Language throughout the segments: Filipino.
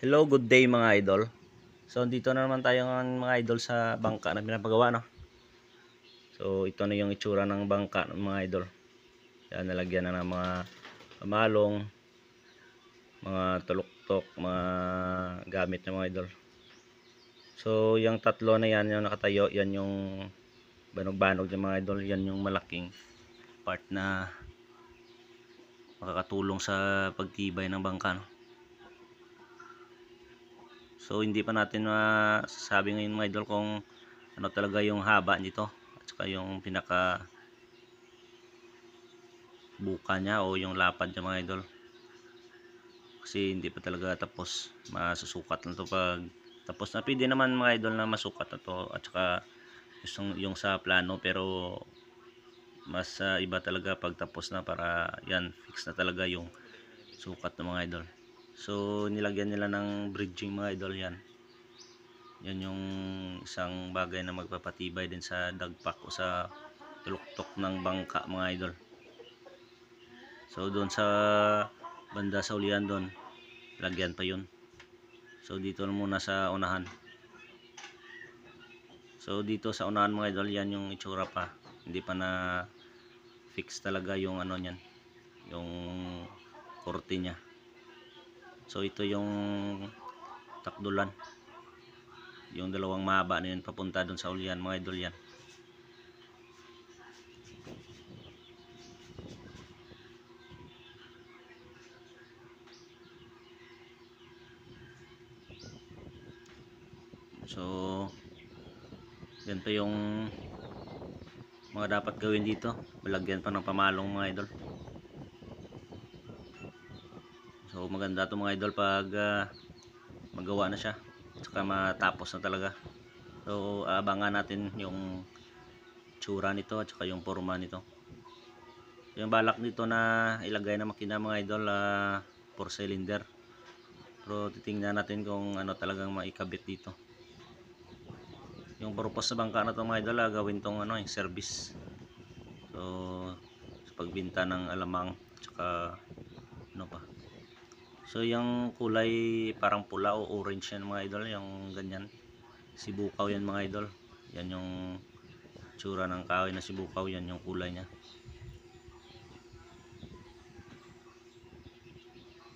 Hello, good day mga idol. So dito na naman tayo ng mga idol sa bangka na pinapagawa, no. So ito na yung itsura ng bangka ng mga idol. Yan, nalagyan na ng mga pamalong, mga tuluktok, mga gamit ng mga idol. So yung tatlo na yan yung nakatayo, yan yung banog-banog ng mga idol. Yan yung malaking part na makakatulong sa pagtibay ng bangka, no? So hindi pa natin masasabi ngayon mga idol kung ano talaga yung haba nito at saka yung pinaka buka niya o yung lapad niya mga idol, kasi hindi pa talaga tapos. Masusukat lang to pag tapos na. Pwede naman mga idol na masukat na to at saka yung sa plano, pero mas iba talaga pag tapos na, para yan fix na talaga yung sukat ng mga idol. So nilagyan nila ng bridging mga idol. Yan yung isang bagay na magpapatibay din sa dagpak o sa tuluktok ng bangka mga idol. So doon sa banda sa ulian doon, lagyan pa yun. So dito na muna sa unahan. So dito sa unahan mga idol, yan yung itsura pa. Hindi pa na fix talaga yung ano niyan, yung korte niya. So ito yung takdulan, yung dalawang mahaba na yun papunta doon sa ulian mga idol. Yan. So yan pa yung mga dapat gawin dito. Malagyan pa ng pamalong mga idol. So maganda to mga idol pag magawa na siya at saka matapos na talaga. So aabangan natin yung tsura nito at saka yung forma nito. Yung balak nito na ilagay na makina mga idol, 4 cylinder, pero titingnan natin kung ano talagang maikabit dito. Yung purpose sa bangka na to mga idol, gawin tong ano, yung service. So sa pagbinta ng alamang at saka ano pa. So yung kulay parang pula o orange yan mga idol, yung ganyan sibukaw yan mga idol. Yan yung tsura ng kahoy na sibukaw, yan yung kulay nya.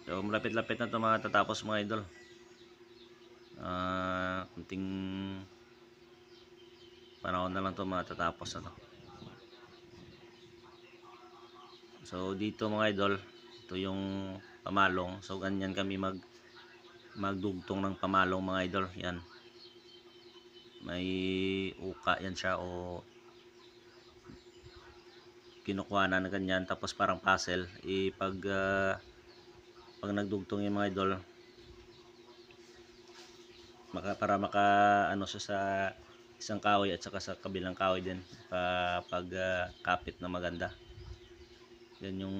So malapit-lapit na ito matatapos mga idol. Kunting panahon na lang ito matatapos na to. So dito mga idol, ito yung pamalong. So ganyan kami magdugtong ng pamalong mga idol. Yan, may uka yan siya o kinukuha na ganyan, tapos parang puzzle. Pag nagdugtong yung mga idol, para maka ano siya sa isang kahoy at saka sa kabilang kahoy din, pag kapit na maganda. Yan yung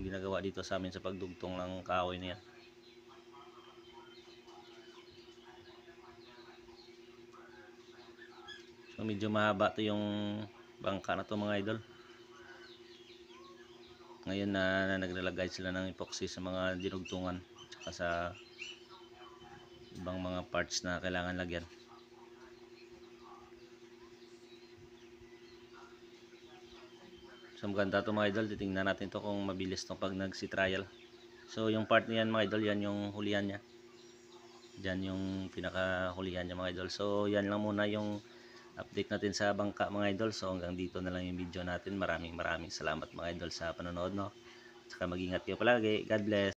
ginagawa dito sa amin sa pagdugtong ng kahoy na yan. So medyo mahaba to yung bangka na to mga idol. Ngayon na naglalagay sila ng epoxy sa mga dinugtungan at sa ibang mga parts na kailangan lagyan. So maganda to mga idol, titingnan natin to kung mabilis to pag nagsi-trial. So yung part niyan mga idol, yan yung hulihan niya. Diyan yung pinaka hulihan niya mga idol. So yan lang muna yung update natin sa bangka mga idol. So hanggang dito na lang yung video natin. Maraming salamat mga idol sa panonood, no. Saka mag-ingat kayo palagi. God bless.